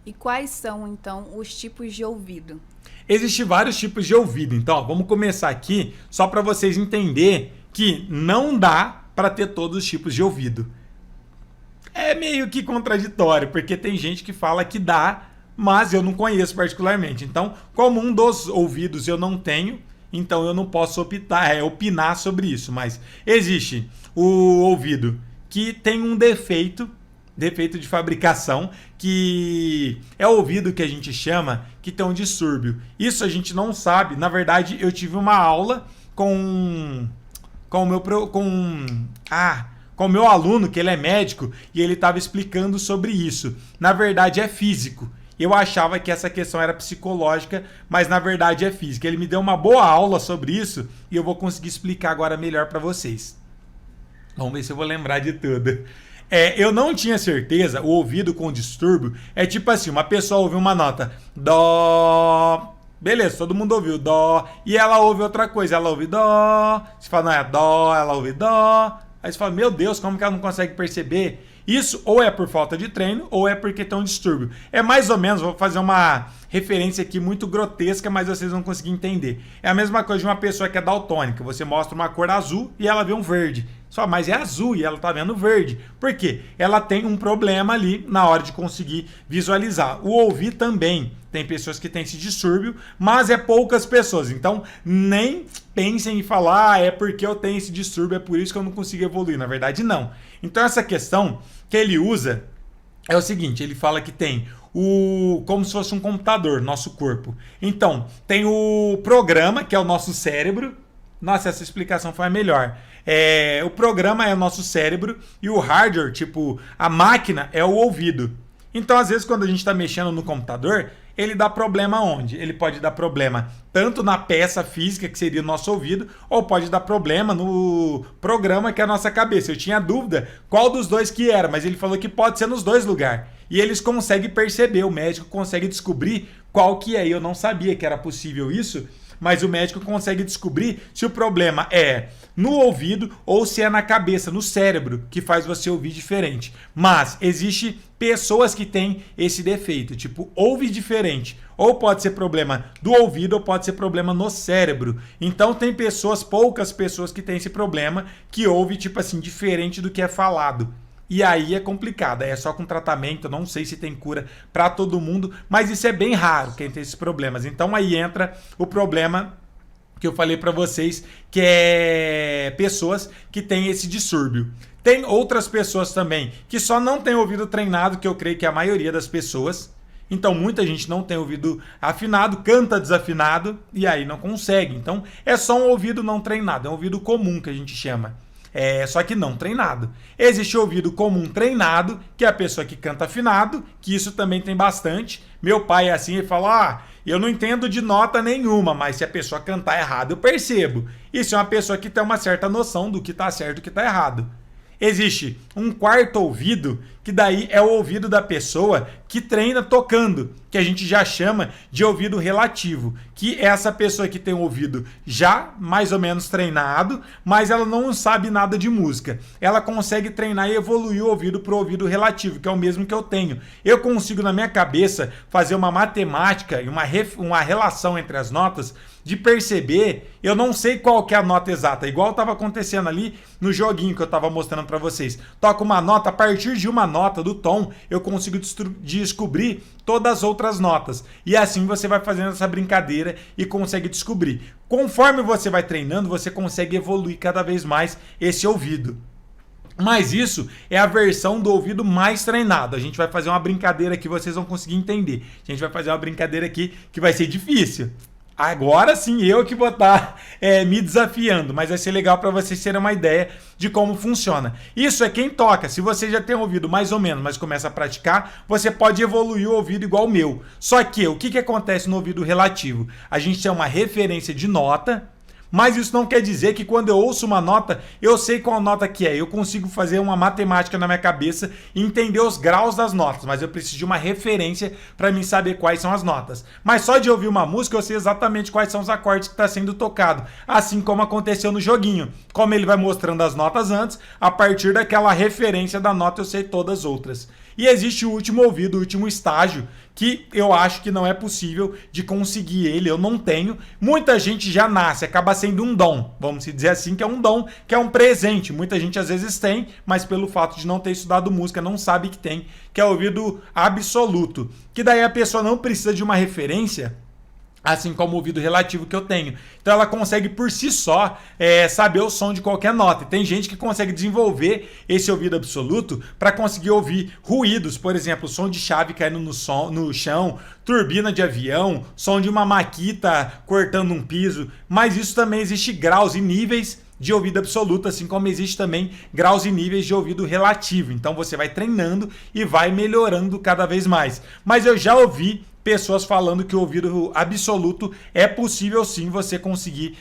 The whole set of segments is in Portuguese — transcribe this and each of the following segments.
E quais são, então, os tipos de ouvido? Existem vários tipos de ouvido. Então, ó, vamos começar aqui só para vocês entenderem que não dá para ter todos os tipos de ouvido. É meio que contraditório, porque tem gente que fala que dá, mas eu não conheço particularmente. Então, como um dos ouvidos eu não tenho, então eu não posso opinar sobre isso. Mas existe o ouvido que tem um defeito de fabricação, que é o ouvido que a gente chama que tem um distúrbio. Isso a gente não sabe. Na verdade, eu tive uma aula com o meu aluno, que ele é médico, e ele estava explicando sobre isso. Na verdade, é físico. Eu achava que essa questão era psicológica, mas na verdade é física. Ele me deu uma boa aula sobre isso e eu vou conseguir explicar agora melhor para vocês. Vamos ver se eu vou lembrar de tudo. Eu não tinha certeza, o ouvido com distúrbio é tipo assim, uma pessoa ouve uma nota dó, beleza, todo mundo ouviu dó, e ela ouve outra coisa, ela ouve dó, você fala, não é dó, ela ouve dó, aí você fala, meu Deus, como que ela não consegue perceber? Isso ou é por falta de treino ou é porque tem um distúrbio. É mais ou menos, vou fazer uma referência aqui muito grotesca, mas vocês vão conseguir entender. É a mesma coisa de uma pessoa que é daltônica. Você mostra uma cor azul e ela vê um verde. Só, mas é azul e ela tá vendo verde. Por quê? Ela tem um problema ali na hora de conseguir visualizar. O ouvir também. Tem pessoas que têm esse distúrbio, mas é poucas pessoas. Então, nem pensem em falar, é porque eu tenho esse distúrbio, é por isso que eu não consigo evoluir. Na verdade, não. Então, essa questão que ele usa é o seguinte, ele fala que tem como se fosse um computador, nosso corpo. Então, tem o programa, que é o nosso cérebro. Nossa, essa explicação foi a melhor. O programa é o nosso cérebro e o hardware, tipo, a máquina é o ouvido. Então, às vezes, quando a gente está mexendo no computador, ele dá problema onde? Ele pode dar problema tanto na peça física, que seria o nosso ouvido, ou pode dar problema no programa, que é a nossa cabeça. Eu tinha dúvida qual dos dois que era, mas ele falou que pode ser nos dois lugares. E eles conseguem perceber, o médico consegue descobrir qual que é. E eu não sabia que era possível isso, mas o médico consegue descobrir se o problema é no ouvido ou se é na cabeça, no cérebro, que faz você ouvir diferente. Mas existe pessoas que têm esse defeito, tipo, ouve diferente. Ou pode ser problema do ouvido ou pode ser problema no cérebro. Então tem pessoas, poucas pessoas que têm esse problema, que ouve, tipo assim, diferente do que é falado. E aí é complicado, é só com tratamento, não sei se tem cura para todo mundo, mas isso é bem raro, quem tem esses problemas. Então aí entra o problema que eu falei para vocês, que é pessoas que têm esse distúrbio. Tem outras pessoas também que só não têm ouvido treinado, que eu creio que é a maioria das pessoas. Então muita gente não tem ouvido afinado, canta desafinado e aí não consegue. Então é só um ouvido não treinado, é um ouvido comum que a gente chama. Só que não treinado. Existe o ouvido comum treinado, que é a pessoa que canta afinado, que isso também tem bastante. Meu pai é assim, ele fala, eu não entendo de nota nenhuma, mas se a pessoa cantar errado, eu percebo. Isso é uma pessoa que tem uma certa noção do que está certo e do que está errado. Existe um quarto ouvido, que daí é o ouvido da pessoa que treina tocando, que a gente já chama de ouvido relativo, que é essa pessoa que tem o ouvido já mais ou menos treinado, mas ela não sabe nada de música. Ela consegue treinar e evoluir o ouvido para o ouvido relativo, que é o mesmo que eu tenho. Eu consigo na minha cabeça fazer uma matemática e uma relação entre as notas, de perceber, eu não sei qual que é a nota exata, igual estava acontecendo ali no joguinho que eu estava mostrando para vocês. Toca uma nota, a partir de uma nota do tom, eu consigo descobrir todas as outras notas. E assim você vai fazendo essa brincadeira e consegue descobrir. Conforme você vai treinando, você consegue evoluir cada vez mais esse ouvido. Mas isso é a versão do ouvido mais treinado. A gente vai fazer uma brincadeira que vocês vão conseguir entender. A gente vai fazer uma brincadeira aqui que vai ser difícil. Agora sim eu que vou estar me desafiando, mas vai ser legal para vocês terem uma ideia de como funciona. Isso é quem toca. Se você já tem ouvido mais ou menos, mas começa a praticar, você pode evoluir o ouvido igual o meu. Só que o que acontece no ouvido relativo? A gente tem uma referência de nota, mas isso não quer dizer que quando eu ouço uma nota, eu sei qual nota que é. Eu consigo fazer uma matemática na minha cabeça e entender os graus das notas, mas eu preciso de uma referência para mim saber quais são as notas. Mas só de ouvir uma música, eu sei exatamente quais são os acordes que está sendo tocado. Assim como aconteceu no joguinho. Como ele vai mostrando as notas antes, a partir daquela referência da nota eu sei todas as outras. E existe o último ouvido, o último estágio, que eu acho que não é possível de conseguir ele, eu não tenho. Muita gente já nasce, acaba sendo um dom, vamos dizer assim, que é um dom, que é um presente. Muita gente às vezes tem, mas pelo fato de não ter estudado música, não sabe que tem, que é o ouvido absoluto. Que daí a pessoa não precisa de uma referência, assim como o ouvido relativo que eu tenho. Então ela consegue por si só saber o som de qualquer nota. E tem gente que consegue desenvolver esse ouvido absoluto para conseguir ouvir ruídos, por exemplo, som de chave caindo no chão, turbina de avião, som de uma maquita cortando um piso. Mas isso também existe graus e níveis de ouvido absoluto, assim como existe também graus e níveis de ouvido relativo. Então você vai treinando e vai melhorando cada vez mais. Mas eu já ouvi pessoas falando que o ouvido absoluto é possível sim você conseguir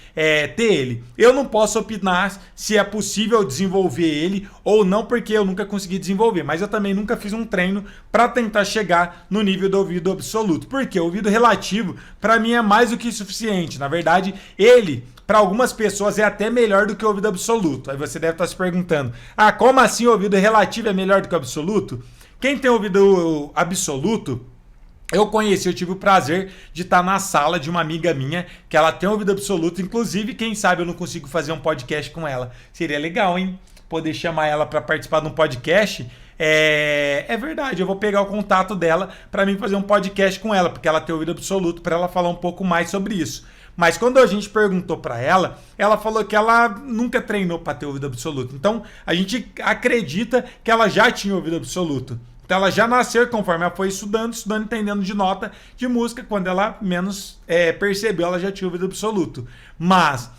ter ele. Eu não posso opinar se é possível desenvolver ele ou não, porque eu nunca consegui desenvolver, mas eu também nunca fiz um treino para tentar chegar no nível do ouvido absoluto, porque o ouvido relativo para mim é mais do que suficiente. Na verdade, ele para algumas pessoas é até melhor do que o ouvido absoluto. Aí você deve estar se perguntando, como assim o ouvido relativo é melhor do que o absoluto? Quem tem ouvido absoluto, eu tive o prazer de estar na sala de uma amiga minha, que ela tem ouvido absoluto. Inclusive, quem sabe eu não consigo fazer um podcast com ela. Seria legal, hein? Poder chamar ela para participar de um podcast. É verdade, eu vou pegar o contato dela para mim fazer um podcast com ela, porque ela tem ouvido absoluto, para ela falar um pouco mais sobre isso. Mas quando a gente perguntou para ela, ela falou que ela nunca treinou para ter ouvido absoluto. Então, a gente acredita que ela já tinha ouvido absoluto. Então ela já nasceu conforme ela foi estudando, entendendo de nota de música. Quando ela menos percebeu, ela já tinha ouvido absoluto. Mas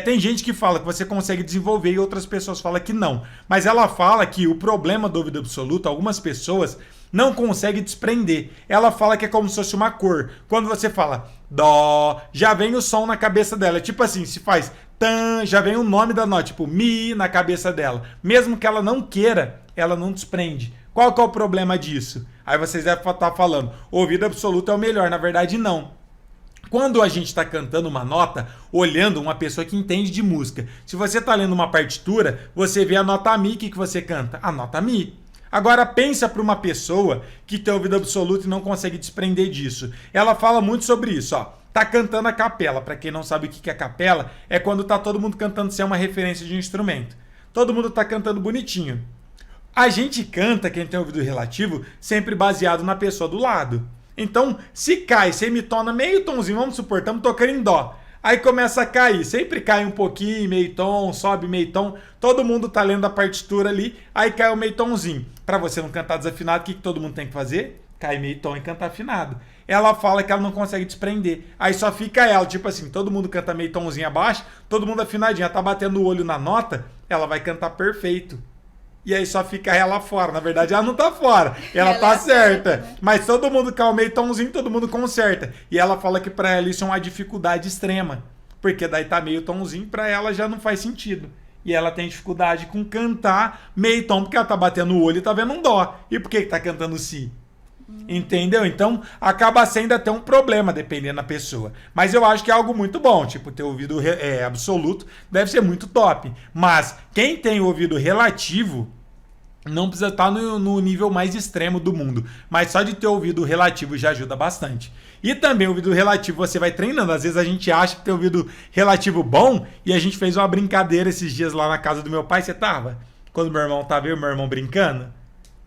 tem gente que fala que você consegue desenvolver e outras pessoas falam que não. Mas ela fala que o problema do ouvido absoluto, algumas pessoas não conseguem desprender. Ela fala que é como se fosse uma cor. Quando você fala dó, já vem o som na cabeça dela. Tipo assim, se faz tan, já vem o nome da nota, tipo mi na cabeça dela. Mesmo que ela não queira, ela não desprende. Qual que é o problema disso? Aí vocês devem estar falando, o ouvido absoluto é o melhor. Na verdade, não. Quando a gente está cantando uma nota, olhando uma pessoa que entende de música, se você está lendo uma partitura, você vê a nota Mi que você canta, a nota Mi. Agora pensa para uma pessoa que tem ouvido absoluto e não consegue desprender disso. Ela fala muito sobre isso, ó. Tá cantando a capela. Para quem não sabe o que é capela, é quando tá todo mundo cantando sem uma referência de instrumento. Todo mundo tá cantando bonitinho. A gente canta, quem tem ouvido relativo, sempre baseado na pessoa do lado. Então, se cai, semitona meio tomzinho, vamos supor, estamos tocando em dó. Aí começa a cair, sempre cai um pouquinho, meio tom, sobe meio tom. Todo mundo tá lendo a partitura ali, aí cai o meio tomzinho. Para você não cantar desafinado, o que todo mundo tem que fazer? Cai meio tom e cantar afinado. Ela fala que ela não consegue desprender. Aí só fica ela, tipo assim, todo mundo canta meio tomzinho abaixo, todo mundo afinadinho, ela tá batendo o olho na nota, ela vai cantar perfeito. E aí só fica ela fora. Na verdade, ela não tá fora. Ela tá certa. Né? Mas todo mundo cai meio tomzinho, todo mundo conserta. E ela fala que pra ela isso é uma dificuldade extrema. Porque daí tá meio tomzinho, pra ela já não faz sentido. E ela tem dificuldade com cantar meio tom, porque ela tá batendo o olho e tá vendo um dó. E por que tá cantando si? Entendeu? Então, acaba sendo até um problema, dependendo da pessoa. Mas eu acho que é algo muito bom. Tipo, ter ouvido absoluto deve ser muito top. Mas quem tem ouvido relativo não precisa estar no nível mais extremo do mundo. Mas só de ter ouvido relativo já ajuda bastante. E também o ouvido relativo você vai treinando. Às vezes a gente acha que tem ouvido relativo bom. E a gente fez uma brincadeira esses dias lá na casa do meu pai. Você tava? Quando meu irmão tava, eu e meu irmão brincando?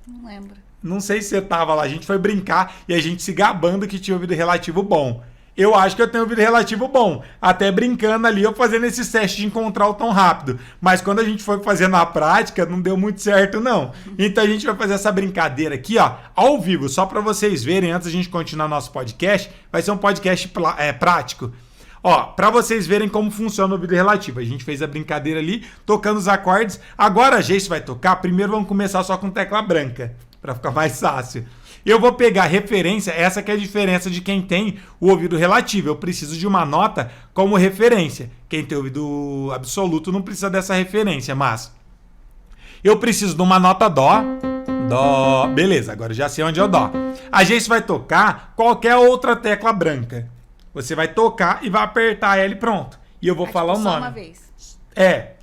Não lembro. Não sei se você tava lá. A gente foi brincar e a gente se gabando que tinha ouvido relativo bom. Eu acho que eu tenho ouvido relativo bom. Até brincando ali, eu fazendo esses testes de encontrar o tom rápido. Mas quando a gente foi fazer na prática, não deu muito certo, não. Então a gente vai fazer essa brincadeira aqui, ó, ao vivo, só para vocês verem, antes da gente continuar nosso podcast. Vai ser um podcast prático. Ó, para vocês verem como funciona o ouvido relativo. A gente fez a brincadeira ali, tocando os acordes. Agora a gente vai tocar. Primeiro vamos começar só com tecla branca, para ficar mais fácil. Eu vou pegar referência, essa que é a diferença de quem tem o ouvido relativo. Eu preciso de uma nota como referência. Quem tem ouvido absoluto não precisa dessa referência, mas eu preciso de uma nota dó. Dó. Beleza, agora já sei onde é o dó. A gente vai tocar qualquer outra tecla branca. Você vai tocar e vai apertar ela e pronto. E eu vou falar o nome. Só uma vez.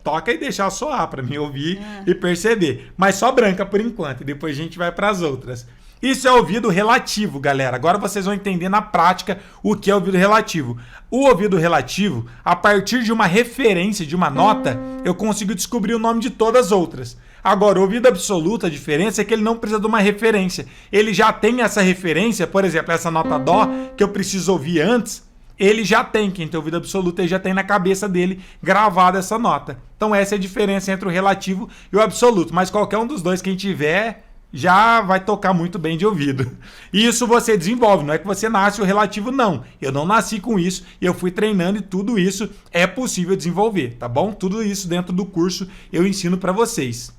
toca e deixa soar para mim ouvir e perceber. Mas só branca por enquanto, e depois a gente vai para as outras. Isso é ouvido relativo, galera. Agora vocês vão entender na prática o que é ouvido relativo. O ouvido relativo, a partir de uma referência, de uma nota, eu consigo descobrir o nome de todas as outras. Agora, o ouvido absoluto, a diferença é que ele não precisa de uma referência. Ele já tem essa referência, por exemplo, essa nota dó, que eu preciso ouvir antes, ele já tem. Quem tem ouvido absoluto, ele já tem na cabeça dele gravada essa nota. Então essa é a diferença entre o relativo e o absoluto. Mas qualquer um dos dois, quem tiver, já vai tocar muito bem de ouvido. E isso você desenvolve, não é que você nasce o relativo, não. Eu não nasci com isso, eu fui treinando e tudo isso é possível desenvolver, tá bom? Tudo isso dentro do curso eu ensino pra vocês.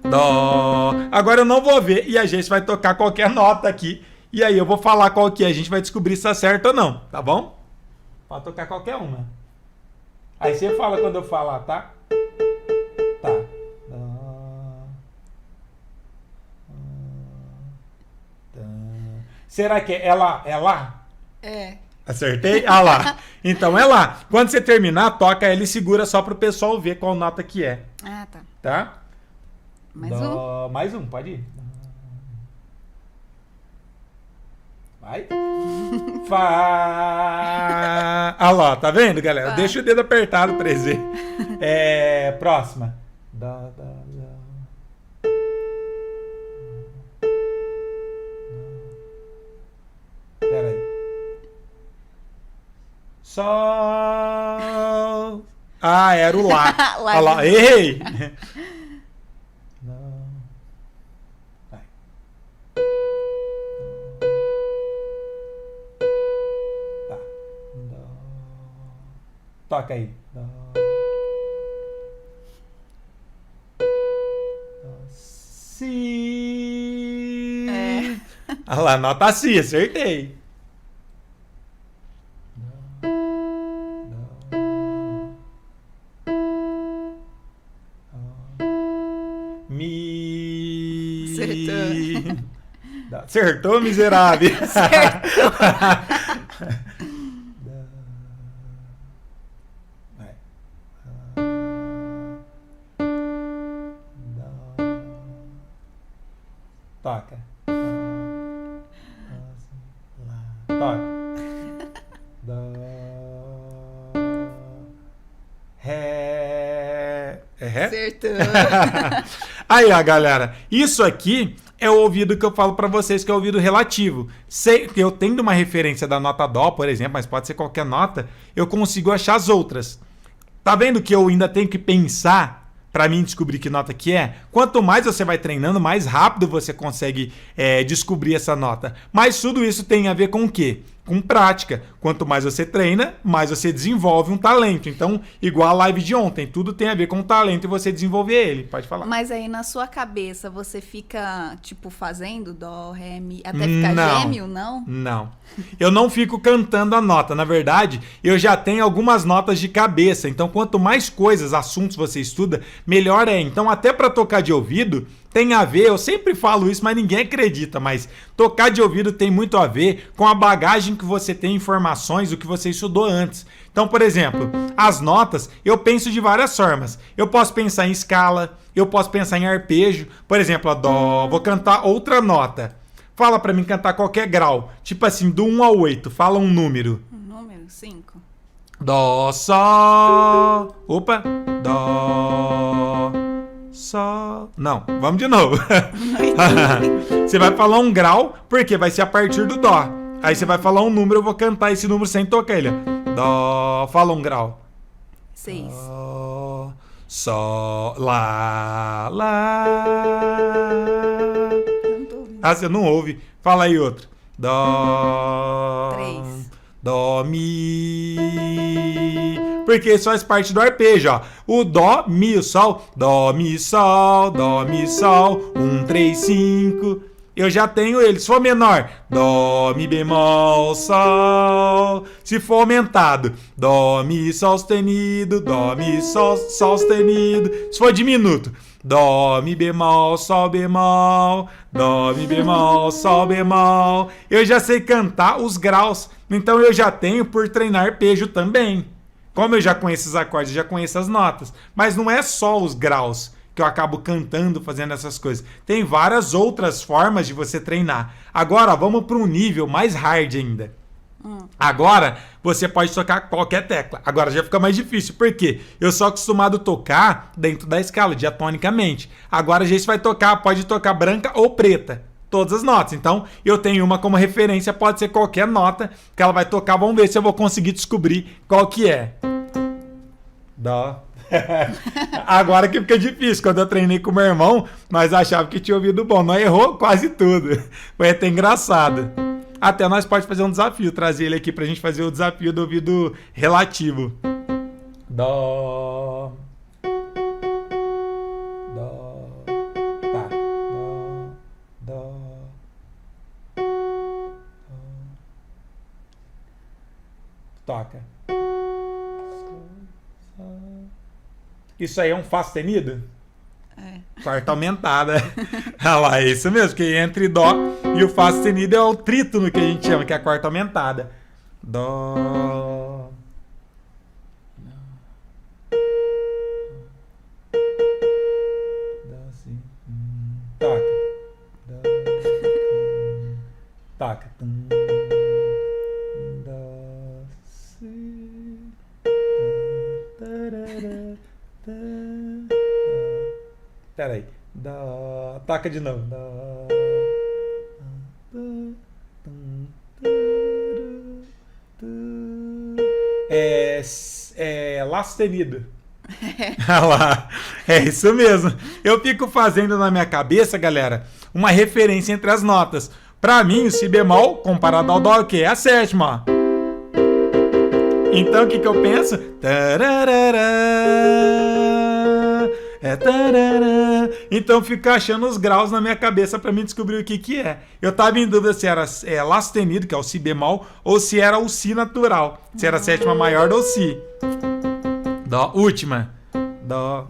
Dó. Agora eu não vou ver e a gente vai tocar qualquer nota aqui. E aí eu vou falar qual que é, a gente vai descobrir se tá certo ou não, tá bom? Pode tocar qualquer uma. Aí você fala quando eu falar, tá? Tá. Será que é lá? É lá? É. Acertei? Ah lá. Então é lá. Quando você terminar, toca ela e segura só pro pessoal ver qual nota que é. Ah, tá. Tá? Mais um? Mais um, pode ir. Vai. Fá. Ah lá, tá vendo, galera? Fá. Deixa o dedo apertado pra dizer. Próxima. Dó, dó, dó. Pera aí. Sol. Ah, era o lá. Olha lá. Errei. Vai. Tá. Toca aí. Si. Olha lá, nota Si, acertei. Mi. Acertou. Acertou, miserável. Acertou. Vai. Toca. Toca. Ré. É ré? Acertou. Aí, ó, galera. Isso aqui é o ouvido que eu falo pra vocês, que é o ouvido relativo. Eu tendo uma referência da nota dó, por exemplo, mas pode ser qualquer nota, eu consigo achar as outras. Tá vendo que eu ainda tenho que pensar para mim descobrir que nota que é? Quanto mais você vai treinando, mais rápido você consegue descobrir essa nota. Mas tudo isso tem a ver com o quê? Com prática. Quanto mais você treina, mais você desenvolve um talento. Então, igual a live de ontem, tudo tem a ver com o talento e você desenvolver ele. Pode falar. Mas aí na sua cabeça você fica, tipo, fazendo dó, ré, mi, até ficar gêmeo, não? Não. Eu não fico cantando a nota. Na verdade, eu já tenho algumas notas de cabeça. Então, quanto mais coisas, assuntos você estuda, melhor é. Então, até para tocar de ouvido, tem a ver, eu sempre falo isso, mas ninguém acredita, mas tocar de ouvido tem muito a ver com a bagagem que você tem, informações, o que você estudou antes. Então, por exemplo, as notas, eu penso de várias formas. Eu posso pensar em escala, eu posso pensar em arpejo. Por exemplo, a dó, vou cantar outra nota. Fala pra mim cantar qualquer grau, tipo assim, do 1 ao 8, fala um número. Número 5. Dó, sol, opa, dó, sol, não, vamos de novo. Você vai falar um grau, porque vai ser a partir do dó. Aí você vai falar um número, eu vou cantar esse número sem tocar ele. Dó, fala um grau. 6. Dó, sol, lá, lá. Não tô ouvindo. Ah, você não ouve. Fala aí outro. Dó. 3. Dó, mi. Porque isso faz parte do arpejo, ó. O dó, mi, o sol. Dó, mi, sol. Dó, mi, sol. 1, 3, 5. Eu já tenho ele. Se for menor, dó, mi, bemol, sol. Se for aumentado, dó, mi, sol sustenido. Dó, mi, sol, sol sustenido. Se for diminuto, dó, mi, bemol, sol, bemol. Dó, mi, bemol, sol, bemol. Eu já sei cantar os graus. Então eu já tenho por treinar arpejo também. Como eu já conheço os acordes, eu já conheço as notas. Mas não é só os graus que eu acabo cantando, fazendo essas coisas. Tem várias outras formas de você treinar. Agora, vamos para um nível mais hard ainda. Agora, você pode tocar qualquer tecla. Agora já fica mais difícil. Por quê? Eu sou acostumado a tocar dentro da escala, diatonicamente. Agora a gente vai tocar, pode tocar branca ou preta. Todas as notas. Então, eu tenho uma como referência, pode ser qualquer nota que ela vai tocar. Vamos ver se eu vou conseguir descobrir qual que é. Dó. Agora que fica difícil. Quando eu treinei com meu irmão, nós achávamos que tinha ouvido bom. Nós errou quase tudo. Foi até engraçado. Até nós pode fazer um desafio, trazer ele aqui pra gente fazer o desafio do ouvido relativo. Dó. Dó. Tá. Dó. Dó. Toca. Isso aí é um Fá sustenido? É. Quarta aumentada. Olha lá, é isso mesmo, que entre Dó e o Fá sustenido é o trítono que a gente chama, que é a quarta aumentada. Dó. Dó, si. Toca. Dó. Toca. Dó, si. Peraí. Toca de novo. Lá sustenido. Olha lá. É isso mesmo. Eu fico fazendo na minha cabeça, galera, uma referência entre as notas. Pra mim, o si bemol, comparado ao dó, é o quê? É a sétima, ó. Então, o que eu penso? Então, fico achando os graus na minha cabeça pra mim descobrir o que é. Eu tava em dúvida se era lá sustenido, que é o si bemol, ou se era o si natural. Se era a sétima maior ou si. Dó, última. Dó.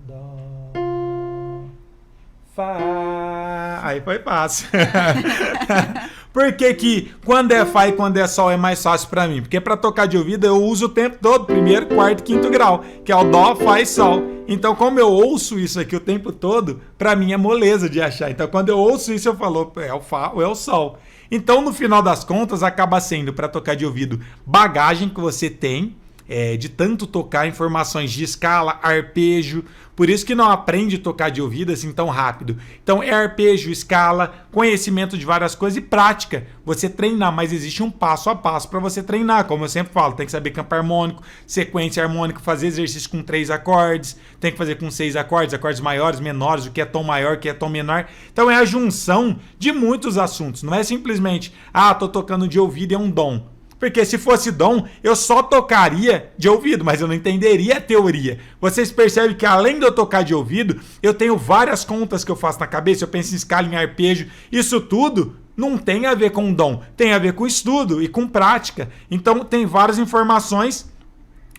Dó. Fá. Aí foi fácil. Por que que quando é Fá e quando é Sol é mais fácil pra mim? Porque pra tocar de ouvido eu uso o tempo todo, primeiro, quarto e quinto grau, que é o Dó, Fá e Sol. Então, como eu ouço isso aqui o tempo todo, pra mim é moleza de achar. Então, quando eu ouço isso, eu falo, é o Fá ou é o Sol. Então, no final das contas, acaba sendo, pra tocar de ouvido, bagagem que você tem, de tanto tocar informações de escala, arpejo. Por isso que não aprende a tocar de ouvido assim tão rápido. Então é arpejo, escala, conhecimento de várias coisas e prática. Você treinar, mas existe um passo a passo para você treinar. Como eu sempre falo, tem que saber campo harmônico, sequência harmônica, fazer exercício com 3 acordes, tem que fazer com 6 acordes, acordes maiores, menores, o que é tom maior, o que é tom menor. Então é a junção de muitos assuntos. Não é simplesmente, tô tocando de ouvido e é um dom. Porque se fosse dom, eu só tocaria de ouvido, mas eu não entenderia a teoria. Vocês percebem que além de eu tocar de ouvido, eu tenho várias contas que eu faço na cabeça, eu penso em escala, em arpejo. Isso tudo não tem a ver com dom, tem a ver com estudo e com prática. Então tem várias informações.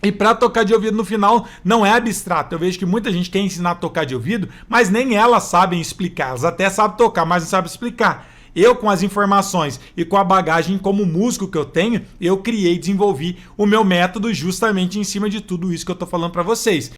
E para tocar de ouvido no final não é abstrato. Eu vejo que muita gente quer ensinar a tocar de ouvido, mas nem elas sabem explicar. Elas até sabem tocar, mas não sabem explicar. Eu, com as informações e com a bagagem como músico que eu tenho, eu criei e desenvolvi o meu método justamente em cima de tudo isso que eu tô falando para vocês.